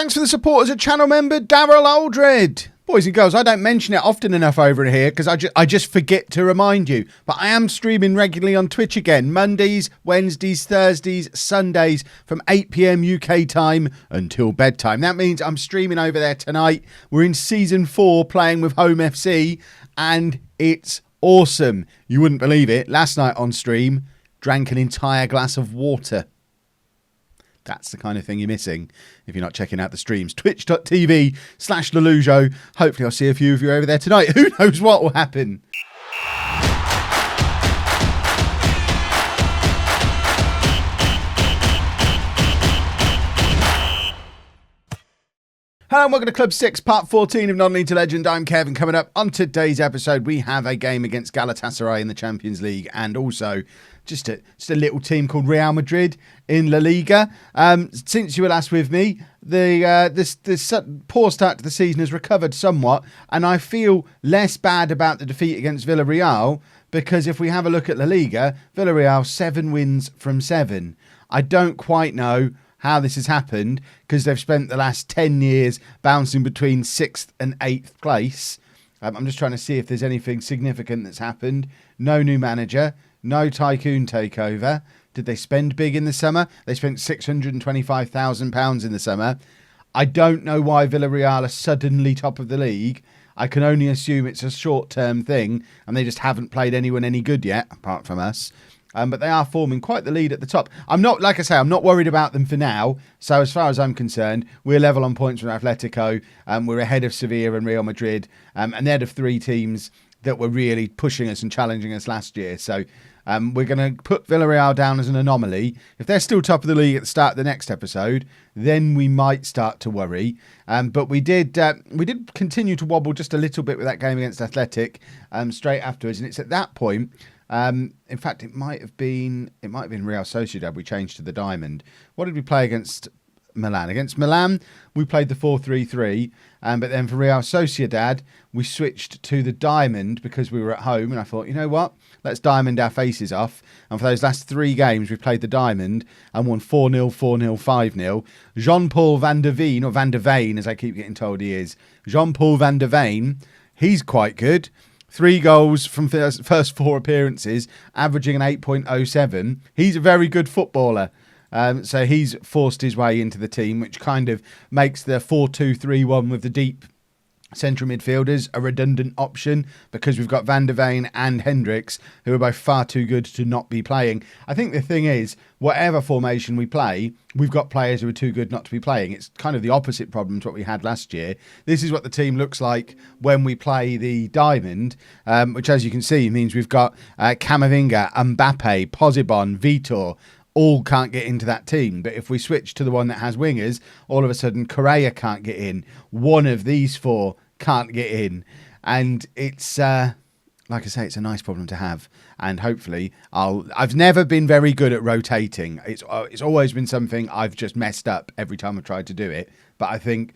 Thanks for the support as a channel member, Daryl Aldred. Boys and girls, I don't mention it often enough over here because I just forget to remind you. But I am streaming regularly on Twitch again, Mondays, Wednesdays, Thursdays, Sundays from 8 PM UK time until bedtime. That means I'm streaming over there tonight. We're in Season 4 playing with Home FC and it's awesome. You wouldn't believe it. Last night on stream, drank an entire glass of water. That's the kind of thing you're missing if you're not checking out the streams. Twitch.tv/LOLLUJO. Hopefully I'll see a few of you over there tonight. Who knows what will happen? Hello and welcome to Club 6, Part 14 of Non-League to Legend. I'm Kevin. Coming up on today's episode, we have a game against Galatasary in the Champions League and also just a little team called Real Madrid in La Liga. Since you were last with me, this poor start to the season has recovered somewhat, and I feel less bad about the defeat against Villarreal because if we have a look at La Liga, Villarreal 7 wins from 7. I don't quite know how this has happened because they've spent the last 10 years bouncing between 6th and 8th place. I'm just trying to see if there's anything significant that's happened. No new manager. No tycoon takeover. Did they spend big in the summer? They spent £625,000 in the summer. I don't know why Villarreal are suddenly top of the league. I can only assume it's a short-term thing and they just haven't played anyone any good yet, apart from us. But they are forming quite the lead at the top. I'm not worried about them for now. So as far as I'm concerned, we're level on points with Atletico. We're ahead of Sevilla and Real Madrid. And they're the three teams that were really pushing us and challenging us last year. So we're going to put Villarreal down as an anomaly. If they're still top of the league at the start of the next episode, then we might start to worry. But we did continue to wobble just a little bit with that game against Athletic straight afterwards. And it's at that point, in fact, it might have been Real Sociedad. We changed to the diamond. What did we play against Milan? Against Milan, we played the 4-3-3. But then for Real Sociedad, we switched to the diamond because we were at home. And I thought, you know what? Let's diamond our faces off. And for those last 3 games, we played the diamond and won 4-0, 4-0, 5-0. Jean-Paul van der Veen, or Van der Veen, as I keep getting told he is. Jean-Paul van der Veen, he's quite good. 3 goals from first 4 appearances, averaging an 8.07. He's a very good footballer. So he's forced his way into the team, which kind of makes the 4-2-3-1 with the deep central midfielders a redundant option because we've got Van der Veen and Hendricks, who are both far too good to not be playing. I think the thing is, whatever formation we play, we've got players who are too good not to be playing. It's kind of the opposite problem to what we had last year. This is what the team looks like when we play the diamond, which, as you can see, means we've got Camavinga, Mbappe, Posibon, Vitor, all can't get into that team. But if we switch to the one that has wingers, all of a sudden Correa can't get in. One of these 4 can't get in. And it's, like I say, it's a nice problem to have. And hopefully I've never been very good at rotating. It's always been something I've just messed up every time I've tried to do it. But I think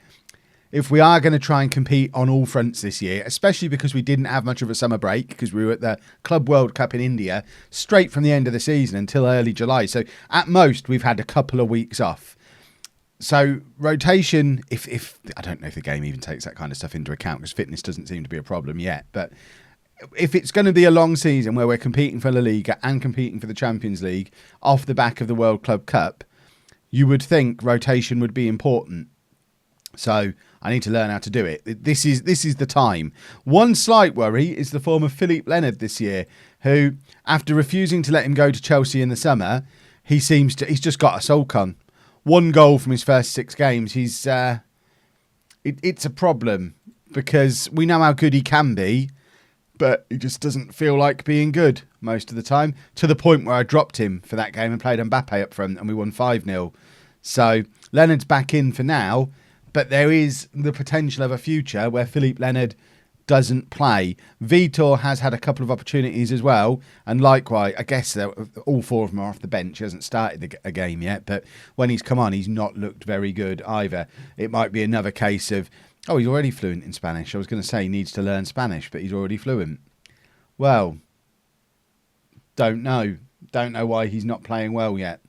if we are going to try and compete on all fronts this year, especially because we didn't have much of a summer break because we were at the Club World Cup in India straight from the end of the season until early July. So at most we've had a couple of weeks off. So rotation, if I don't know if the game even takes that kind of stuff into account because fitness doesn't seem to be a problem yet. But if it's going to be a long season where we're competing for La Liga and competing for the Champions League off the back of the World Club Cup, you would think rotation would be important. So I need to learn how to do it. This is the time. One slight worry is the form of Philippe Leonard this year, who, after refusing to let him go to Chelsea in the summer, he's just got a sulk on. 1 goal from his first 6 games. It's a problem because we know how good he can be, but he just doesn't feel like being good most of the time, to the point where I dropped him for that game and played Mbappe up front and we won 5-0. So Leonard's back in for now. But there is the potential of a future where Philippe Leonard doesn't play. Vitor has had a couple of opportunities as well. And likewise, I guess all 4 of them are off the bench. He hasn't started a game yet. But when he's come on, he's not looked very good either. It might be another case of, oh, he's already fluent in Spanish. I was going to say he needs to learn Spanish, but he's already fluent. Well, don't know. Don't know why he's not playing well yet.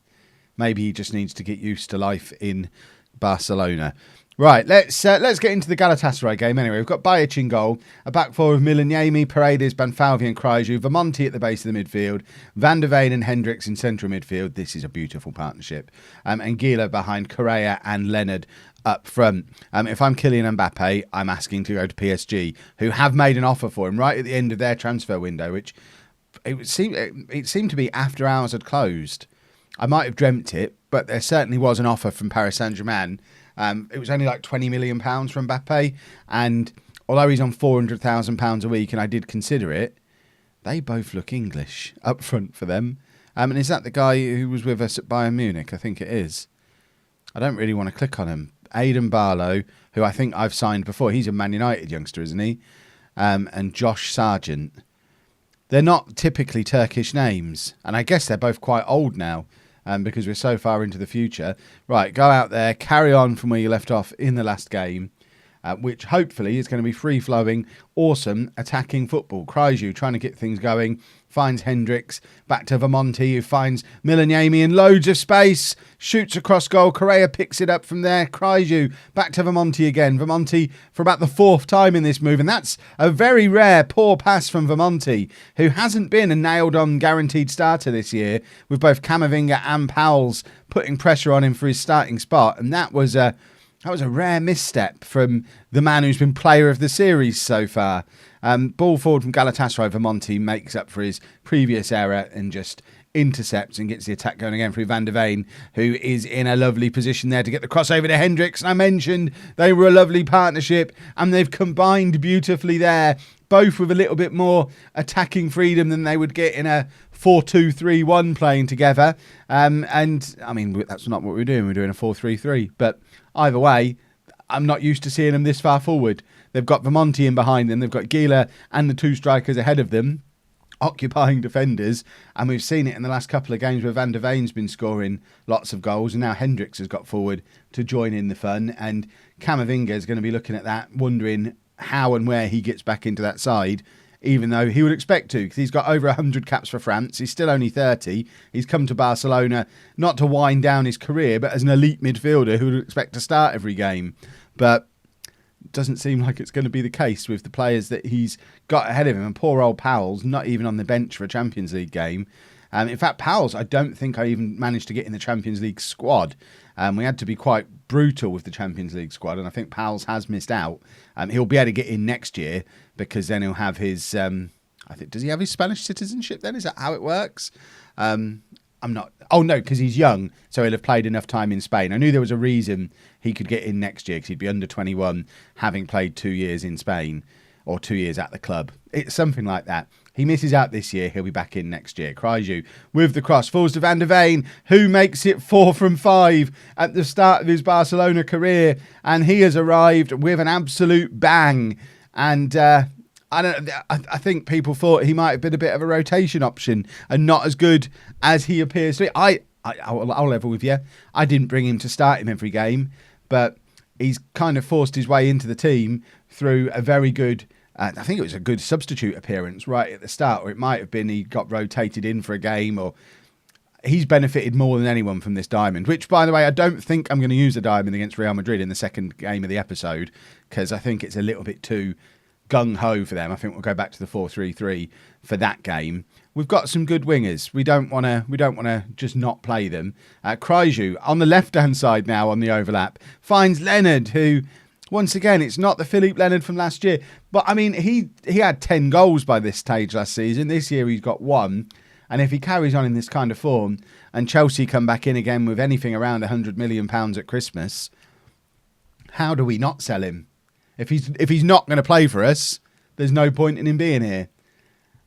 Maybe he just needs to get used to life in Barcelona. Right, let's get into the Galatasaray game anyway. We've got Bajic in goal, a back four of Milaniemi, Paredes, Banfalvi and Krajju, Vermonti at the base of the midfield, Van der Veen and Hendricks in central midfield. This is a beautiful partnership. And Gila behind Correa and Leonard up front. If I'm Kylian Mbappe, I'm asking to go to PSG, who have made an offer for him right at the end of their transfer window, which it seemed to be after hours had closed. I might have dreamt it, but there certainly was an offer from Paris Saint-Germain. It was only like £20 million from Mbappe, and although he's on £400,000 a week, and I did consider it, they both look English up front for them. And is that the guy who was with us at Bayern Munich? I think it is. I don't really want to click on him. Aidan Barlow, who I think I've signed before. He's a Man United youngster, isn't he? And Josh Sargent. They're not typically Turkish names, and I guess they're both quite old now. Because we're so far into the future. Right, go out there, carry on from where you left off in the last game, which hopefully is going to be free-flowing, awesome, attacking football. Krajju trying to get things going, finds Hendricks, back to Vermonti, who finds Milaniemi in loads of space, shoots across goal, Correa picks it up from there, Krajju, back to Vermonti again. Vermonti for about the fourth time in this move, and that's a very rare poor pass from Vermonti, who hasn't been a nailed-on guaranteed starter this year, with both Camavinga and Powell's putting pressure on him for his starting spot, and that was a rare misstep from the man who's been player of the series so far. Ball forward from Galatasaray. Vermonti makes up for his previous error and just intercepts and gets the attack going again through Van der Veen, who is in a lovely position there to get the crossover to Hendricks. And I mentioned they were a lovely partnership, and they've combined beautifully there, both with a little bit more attacking freedom than they would get in a 4-2-3-1 playing together. And I mean, that's not what we're doing. We're doing a 4-3-3. But either way, I'm not used to seeing them this far forward. They've got Vermonti in behind them. They've got Gila and the two strikers ahead of them, occupying defenders. And we've seen it in the last couple of games where Van der Veen's been scoring lots of goals. And now Hendricks has got forward to join in the fun. And Camavinga is going to be looking at that, wondering how and where he gets back into that side, even though he would expect to, because he's got over 100 caps for France. He's still only 30. He's come to Barcelona not to wind down his career, but as an elite midfielder who would expect to start every game. But it doesn't seem like it's going to be the case with the players that he's got ahead of him. And poor old Powell's not even on the bench for a Champions League game. In fact, Powell's, I don't think I even managed to get in the Champions League squad. We had to be quite brutal with the Champions League squad, and I think Powell's has missed out. He'll be able to get in next year, because then he'll have his... I think, does he have his Spanish citizenship then? Is that how it works? I'm not... Oh, no, because he's young, so he'll have played enough time in Spain. I knew there was a reason he could get in next year, because he'd be under 21, having played 2 years in Spain, or 2 years at the club. It's something like that. He misses out this year. He'll be back in next year. Krajju with the cross. Falls to Van der Veen, who makes it 4 from 5 at the start of his Barcelona career. And he has arrived with an absolute bang. And I think people thought he might have been a bit of a rotation option and not as good as he appears to be. I'll level with you. I didn't bring him to start him every game, but he's kind of forced his way into the team through a very good... I think it was a good substitute appearance right at the start, or it might have been he got rotated in for a game, or he's benefited more than anyone from this diamond, which, by the way, I don't think I'm going to use a diamond against Real Madrid in the second game of the episode, because I think it's a little bit too gung-ho for them. I think we'll go back to the 4-3-3 for that game. We've got some good wingers. We don't want to just not play them. Krajju on the left-hand side now on the overlap finds Leonard, who... Once again, it's not the Philippe Leonard from last year. But, I mean, he had 10 goals by this stage last season. This year he's got 1. And if he carries on in this kind of form, and Chelsea come back in again with anything around £100 million at Christmas, how do we not sell him? If he's not going to play for us, there's no point in him being here.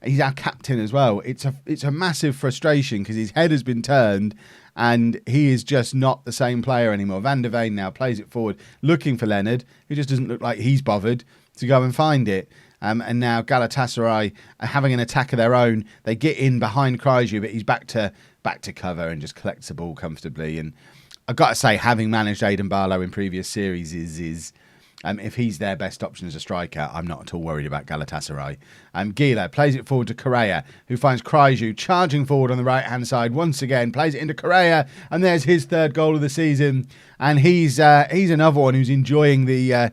He's our captain as well. It's a massive frustration, because his head has been turned and he is just not the same player anymore. Van der Veen now plays it forward, looking for Leonard, who just doesn't look like he's bothered to go and find it. And now Galatasaray are having an attack of their own. They get in behind Krajju, but he's back to cover and just collects the ball comfortably. And I've got to say, having managed Aidan Barlow in previous series is If he's their best option as a striker, I'm not at all worried about Galatasaray. Gila plays it forward to Correa, who finds Kryju charging forward on the right-hand side once again, plays it into Correa, and there's his third goal of the season. And he's another one who's enjoying the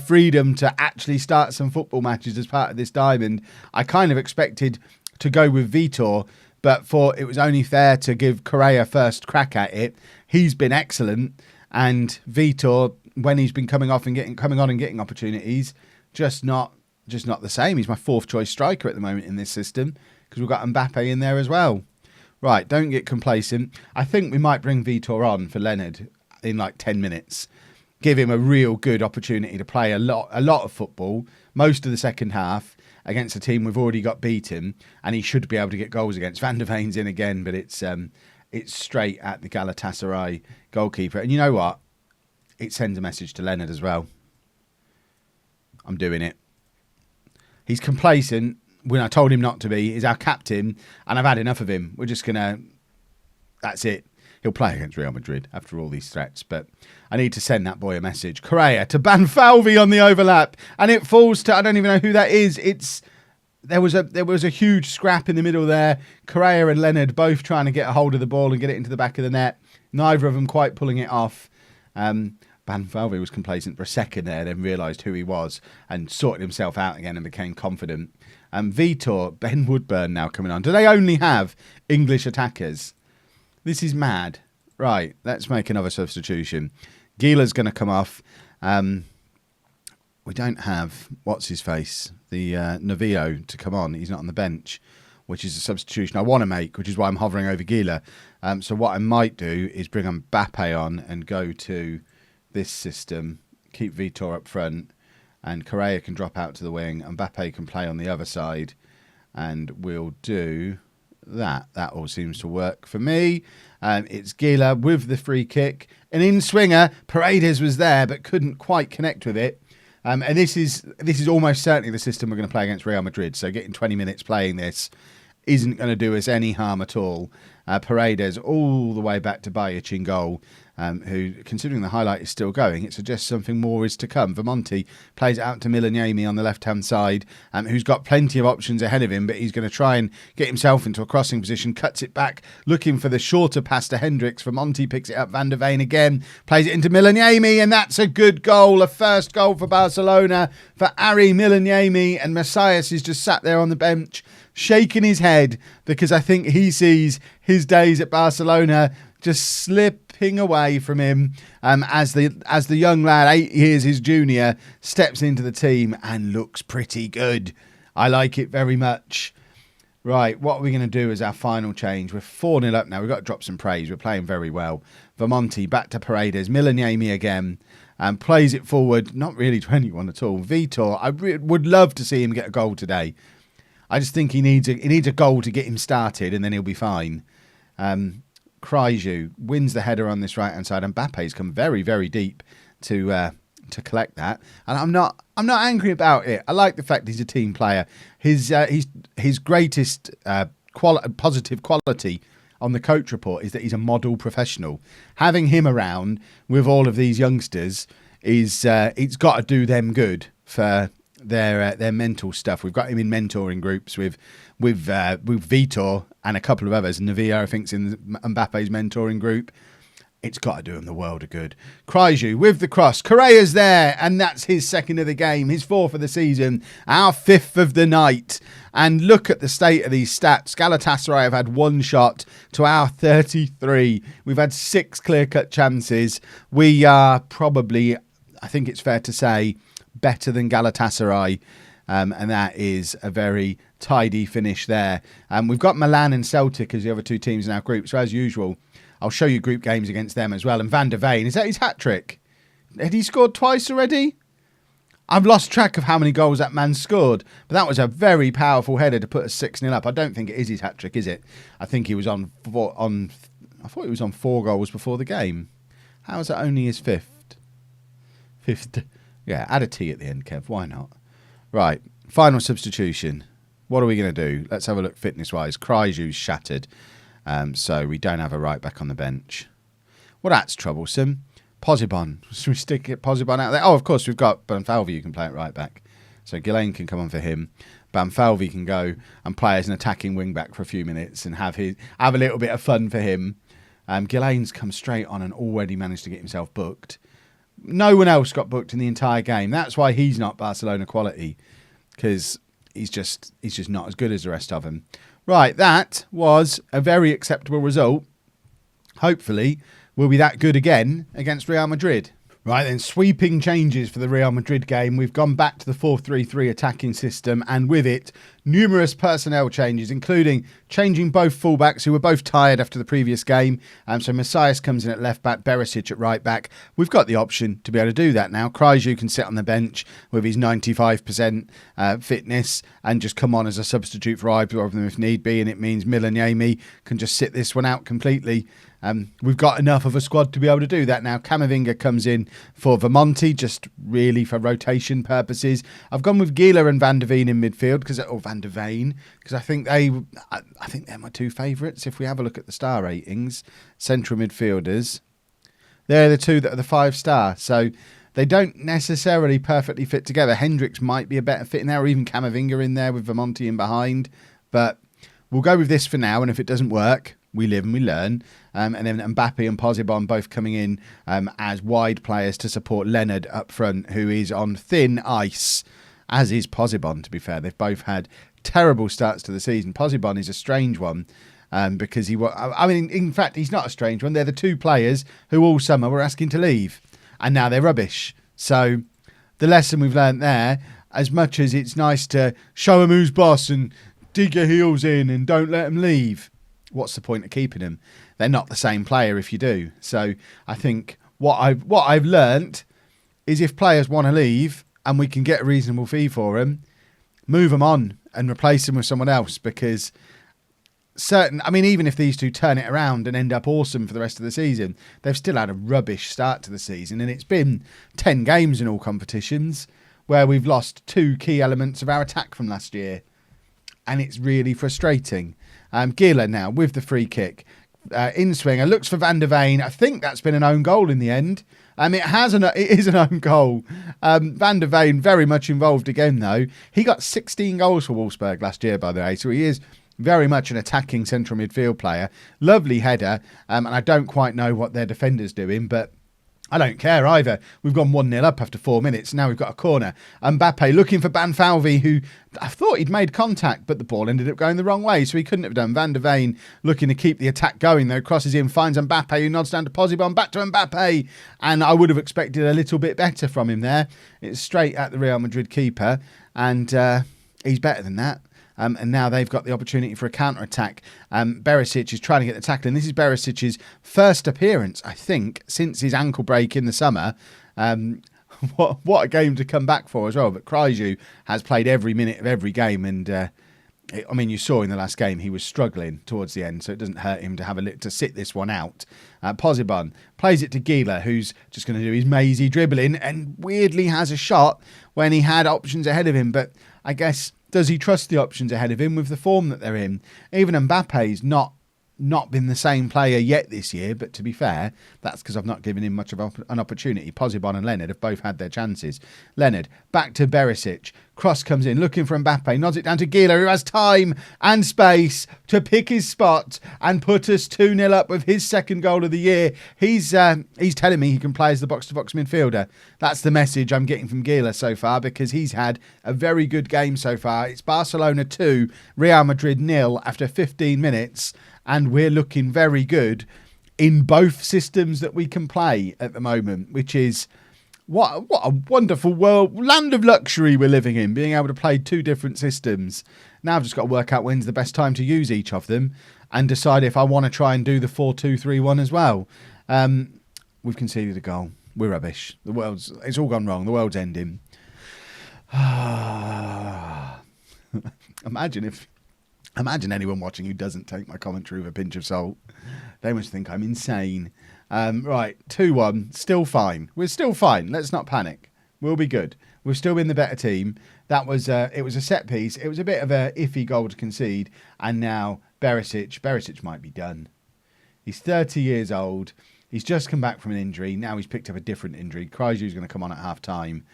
freedom to actually start some football matches as part of this diamond. I kind of expected to go with Vitor, but thought it was only fair to give Correa first crack at it. He's been excellent, and Vitor, when he's been coming on and getting opportunities, just not the same. He's my fourth choice striker at the moment in this system because we've got Mbappe in there as well. Right, don't get complacent. I think we might bring Vitor on for Leonard in like 10 minutes. Give him a real good opportunity to play a lot of football, most of the second half, against a team we've already got beaten, and he should be able to get goals against. Van der Veen's in again, but it's straight at the Galatasaray goalkeeper. And you know what? It sends a message to Leonard as well. I'm doing it. He's complacent when I told him not to be. He's our captain, and I've had enough of him. We're just going to... That's it. He'll play against Real Madrid after all these threats, but I need to send that boy a message. Correa to Banfalvi on the overlap, and it falls to... I don't even know who that is. There was a huge scrap in the middle there. Correa and Leonard both trying to get a hold of the ball and get it into the back of the net. Neither of them quite pulling it off. Banfalvi was complacent for a second there, then realised who he was and sorted himself out again and became confident. Vitor, Ben Woodburn now coming on. Do they only have English attackers? This is mad. Right, let's make another substitution. Gila's going to come off. We don't have, what's-his-face, the Navio to come on. He's not on the bench, which is a substitution I want to make, which is why I'm hovering over Gila. So what I might do is bring Mbappe on and go to this system, keep Vitor up front, and Correa can drop out to the wing. Mbappe can play on the other side, and we'll do that. That all seems to work for me. It's Gila with the free kick. An in-swinger. Paredes was there, but couldn't quite connect with it. And this is almost certainly the system we're going to play against Real Madrid. So getting 20 minutes playing this isn't going to do us any harm at all. Paredes all the way back to Bajic in goal, who, considering the highlight is still going, it suggests something more is to come. Vermonti plays it out to Milaniemi on the left-hand side, who's got plenty of options ahead of him, but he's going to try and get himself into a crossing position, cuts it back, looking for the shorter pass to Hendricks. Vermonti picks it up, Van der Veen again, plays it into Milaniemi, and that's a good goal, a first goal for Barcelona, for Ari Milaniemi, and Messias is just sat there on the bench, shaking his head because I think he sees his days at Barcelona just slipping away from him as the young lad, 8 years his junior, steps into the team and looks pretty good. I like it very much. Right, what are we going to do as our final change? We're 4-0 up now. We've got to drop some praise. We're playing very well. Vermonti back to Paredes. Milaniemi again. And plays it forward. Not really to anyone at all. Vitor, I would love to see him get a goal today. I just think he needs a goal to get him started, and then he'll be fine. Kryju wins the header on this right-hand side, and Mbappe's come very, very deep to collect that. And I'm not angry about it. I like the fact he's a team player. His greatest positive quality on the coach report is that he's a model professional. Having him around with all of these youngsters is it's got to do them good for their mental stuff. We've got him in mentoring groups with Vitor and a couple of others. Navia, I think, is in Mbappe's mentoring group. It's got to do him the world of good. Kryju with the cross. Correa's there, and that's his second of the game, his fourth of the season, our fifth of the night. And look at the state of these stats. Galatasaray have had 1 shot to our 33. We've had 6 clear-cut chances. We are probably, I think it's fair to say, better than Galatasaray, and that is a very tidy finish there. We've got Milan and Celtic as the other 2 teams in our group, so as usual, I'll show you group games against them as well. And Van der Veen, is that his hat-trick? Had he scored twice already? I've lost track of how many goals that man scored, but that was a very powerful header to put us 6-0 up. I don't think it is his hat-trick, is it? I think he was I thought he was on 4 goals before the game. How is that only his fifth? Yeah, add a T at the end, Kev. Why not? Right, final substitution. What are we going to do? Let's have a look fitness-wise. Kryju's shattered, so we don't have a right back on the bench. Well, that's troublesome. Posibon. Should we stick it Posibon out there? Oh, of course, we've got Banfalvi who can play it right back. So Gillane can come on for him. Banfalvi can go and play as an attacking wing back for a few minutes and have a little bit of fun for him. Gillane's come straight on and already managed to get himself booked. No one else got booked in the entire game. That's why he's not Barcelona quality, because he's just not as good as the rest of them. Right, that was a very acceptable result. Hopefully, we'll be that good again against Real Madrid. Right then, sweeping changes for the Real Madrid game. We've gone back to the 4-3-3 attacking system, and with it, numerous personnel changes, including changing both fullbacks who were both tired after the previous game. So Messias comes in at left back, Berisic at right back. We've got the option to be able to do that now. Kryju can sit on the bench with his 95% fitness and just come on as a substitute for either of them if need be, and it means Milaniemi can just sit this one out completely. We've got enough of a squad to be able to do that now. Camavinga comes in for Vermonti, just really for rotation purposes. I've gone with Gila and Van der Veen in midfield, because I think they're my two favourites. If we have a look at the star ratings, central midfielders, they're the two that are the 5-star. So they don't necessarily perfectly fit together. Hendricks might be a better fit in there, or even Camavinga in there with Vermonti in behind. But we'll go with this for now, and if it doesn't work, we live and we learn. And then Mbappe and Posibon both coming in as wide players to support Leonard up front, who is on thin ice, as is Posibon, to be fair. They've both had terrible starts to the season. Posibon is a strange one because in fact, he's not a strange one. They're the two players who all summer were asking to leave, and now they're rubbish. So the lesson we've learnt there, as much as it's nice to show them who's boss and dig your heels in and don't let them leave, what's the point of keeping them? They're not the same player if you do. So I think what I've learnt is if players want to leave and we can get a reasonable fee for them, move them on and replace them with someone else, because even if these two turn it around and end up awesome for the rest of the season, they've still had a rubbish start to the season, and it's been 10 games in all competitions where we've lost 2 key elements of our attack from last year, and it's really frustrating. Gila now with the free kick. In swinger, looks for Van der Veen. I think that's been an own goal in the end. It is an own goal. Van der Veen very much involved again, though. He got 16 goals for Wolfsburg last year, by the way, so he is very much an attacking central midfield player. Lovely header, and I don't quite know what their defender's doing, but I don't care either. We've gone 1-0 up after 4 minutes. Now we've got a corner. Mbappe looking for Banfalvi, who I thought he'd made contact, but the ball ended up going the wrong way, so he couldn't have done. Van der Veen looking to keep the attack going, though. Crosses in, finds Mbappe, who nods down to Posibon. Back to Mbappe. And I would have expected a little bit better from him there. It's straight at the Real Madrid keeper, and he's better than that. And now they've got the opportunity for a counter-attack. Berisic is trying to get the tackle, and this is Berisic's first appearance, I think, since his ankle break in the summer. What a game to come back for as well. But Kryju has played every minute of every game, and you saw in the last game he was struggling towards the end, so it doesn't hurt him to sit this one out. Posibon plays it to Gila, who's just going to do his mazy dribbling, and weirdly has a shot when he had options ahead of him. But I guess, does he trust the options ahead of him with the form that they're in? Even Mbappe's not been the same player yet this year, but to be fair, that's because I've not given him much of an opportunity. Posibon and Leonard have both had their chances. Leonard, back to Berisic. Cross comes in, looking for Mbappe, nods it down to Gila, who has time and space to pick his spot and put us 2-0 up with his second goal of the year. He's telling me he can play as the box-to-box midfielder. That's the message I'm getting from Gila so far, because he's had a very good game so far. It's Barcelona 2, Real Madrid 0 after 15 minutes, and we're looking very good in both systems that we can play at the moment, which is what a wonderful land of luxury we're living in, being able to play 2 different systems. Now I've just got to work out when's the best time to use each of them and decide if I want to try and do the 4-2-3-1 as well. We've conceded a goal. We're rubbish. It's all gone wrong. The world's ending. Imagine anyone watching who doesn't take my commentary with a pinch of salt. They must think I'm insane. Right, 2-1, still fine. We're still fine. Let's not panic. We'll be good. We've still been the better team. It was a set piece. It was a bit of a iffy goal to concede. And now Berisic might be done. He's 30 years old. He's just come back from an injury. Now he's picked up a different injury. Krajew's going to come on at half-time.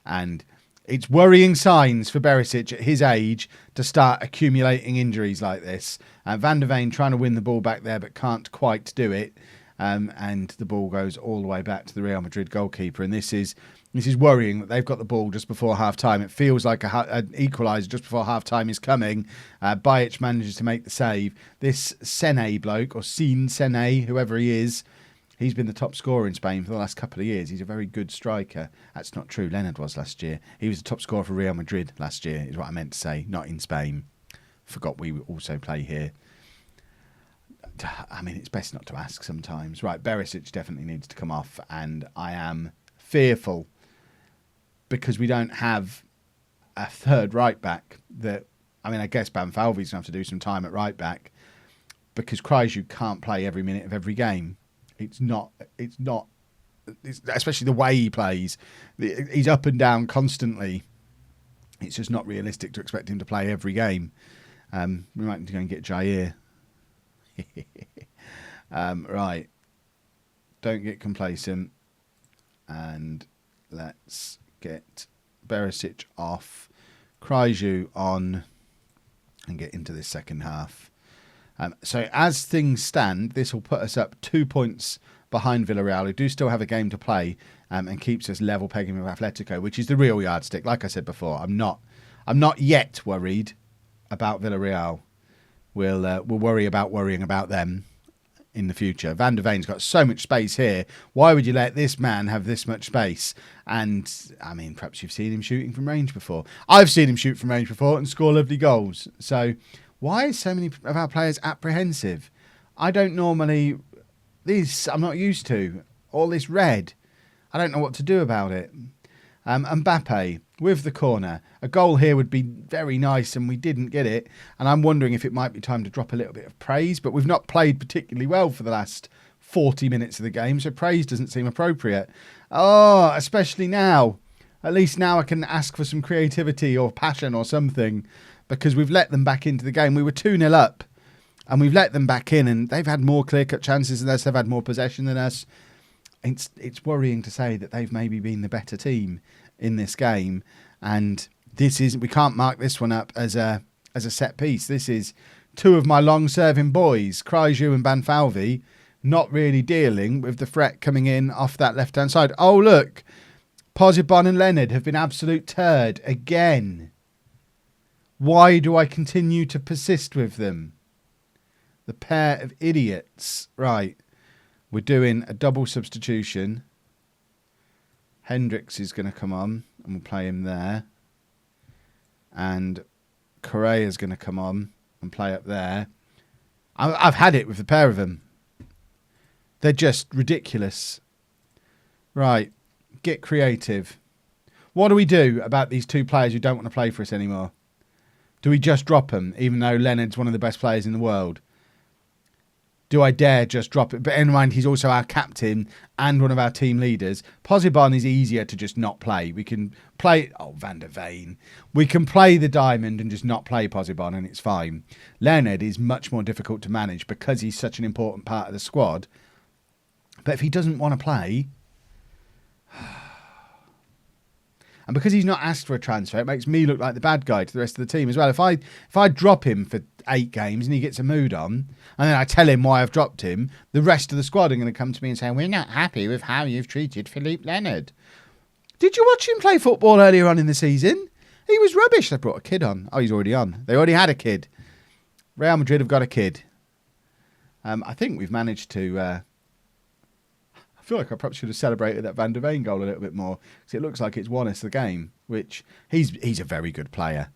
And it's worrying signs for Berisic at his age to start accumulating injuries like this. Van der Veen trying to win the ball back there but can't quite do it. And the ball goes all the way back to the Real Madrid goalkeeper. And this is worrying that they've got the ball just before half-time. It feels like an equaliser just before half-time is coming. Bajic manages to make the save. This Sene bloke, or Sene, whoever he is, he's been the top scorer in Spain for the last couple of years. He's a very good striker. That's not true. Leonard was last year. He was the top scorer for Real Madrid last year, is what I meant to say, not in Spain. Forgot we also play here. I mean, it's best not to ask sometimes. Right, Berisic definitely needs to come off, and I am fearful because we don't have a third right back. I guess Banfalvi's going to have to do some time at right back because Krajewski can't play every minute of every game. It's not, especially the way he plays. He's up and down constantly. It's just not realistic to expect him to play every game. We might need to go and get Jair. Right. Don't get complacent. And let's get Berisic off. Krajewski on. And get into this second half. So as things stand, this will put us up 2 points behind Villarreal, who do still have a game to play, and keeps us level pegging with Atletico, which is the real yardstick. Like I said before, I'm not yet worried about Villarreal. We'll worry about worrying about them in the future. Van der Veen's got so much space here. Why would you let this man have this much space? And I mean, perhaps you've seen him shooting from range before. I've seen him shoot from range before and score lovely goals. So why is so many of our players apprehensive? I don't normally... I'm not used to. All this red. I don't know what to do about it. Mbappe with the corner. A goal here would be very nice and we didn't get it. And I'm wondering if it might be time to drop a little bit of praise. But we've not played particularly well for the last 40 minutes of the game. So praise doesn't seem appropriate. Oh, especially now. At least now I can ask for some creativity or passion or something. Because we've let them back into the game. We were 2-0 up. And we've let them back in. And they've had more clear-cut chances than us. They've had more possession than us. It's worrying to say that they've maybe been the better team in this game. And we can't mark this one up as a set piece. This is two of my long-serving boys, Krajewski and Banfalvi, not really dealing with the threat coming in off that left-hand side. Oh, look. Posibon and Leonard have been absolute turd again. Why do I continue to persist with them? The pair of idiots. Right. We're doing a double substitution. Hendricks is going to come on and we'll play him there. And Correa's going to come on and play up there. I've had it with the pair of them. They're just ridiculous. Right. Get creative. What do we do about these two players who don't want to play for us anymore? Do we just drop them, even though Leonard's one of the best players in the world? Do I dare just drop it? But in mind, he's also our captain and one of our team leaders. Posibon is easier to just not play. We can play... Oh, Van der Veen. We can play the diamond and just not play Posibon and it's fine. Leonard is much more difficult to manage because he's such an important part of the squad. But if he doesn't want to play... And because he's not asked for a transfer, it makes me look like the bad guy to the rest of the team as well. If I drop him for 8 games and he gets a mood on, and then I tell him why I've dropped him, the rest of the squad are going to come to me and say, we're not happy with how you've treated Philippe Leonard. Did you watch him play football earlier on in the season? He was rubbish. They brought a kid on. Oh, he's already on. They already had a kid. Real Madrid have got a kid. I think we've managed to... I feel like I perhaps should have celebrated that Van der Veen goal a little bit more because it looks like it's won us the game, which he's a very good player.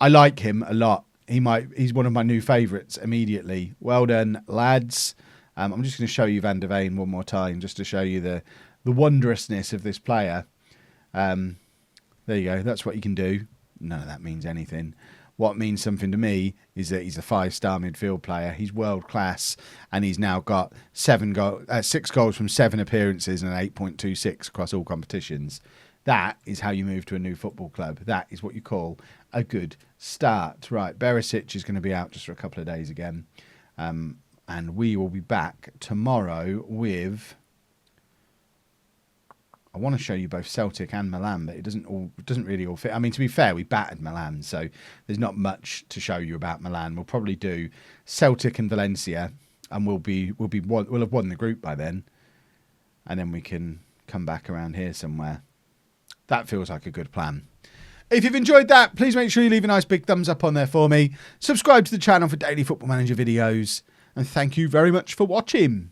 I like him a lot. He's one of my new favourites immediately. Well done, lads. I'm just going to show you Van der Veen one more time just to show you the wondrousness of this player. There you go. That's what you can do. None of that means anything. What means something to me is that he's a 5-star midfield player. He's world class, and he's now got 6 goals from 7 appearances and an 8.26 across all competitions. That is how you move to a new football club. That is what you call a good start. Right, Berisic is going to be out just for a couple of days again. And we will be back tomorrow with... I want to show you both Celtic and Milan, but it doesn't really all fit. I mean, to be fair, we battered Milan, so there's not much to show you about Milan. We'll probably do Celtic and Valencia, and we'll have won the group by then, and then we can come back around here somewhere. That feels like a good plan. If you've enjoyed that, please make sure you leave a nice big thumbs up on there for me. Subscribe to the channel for daily Football Manager videos, and thank you very much for watching.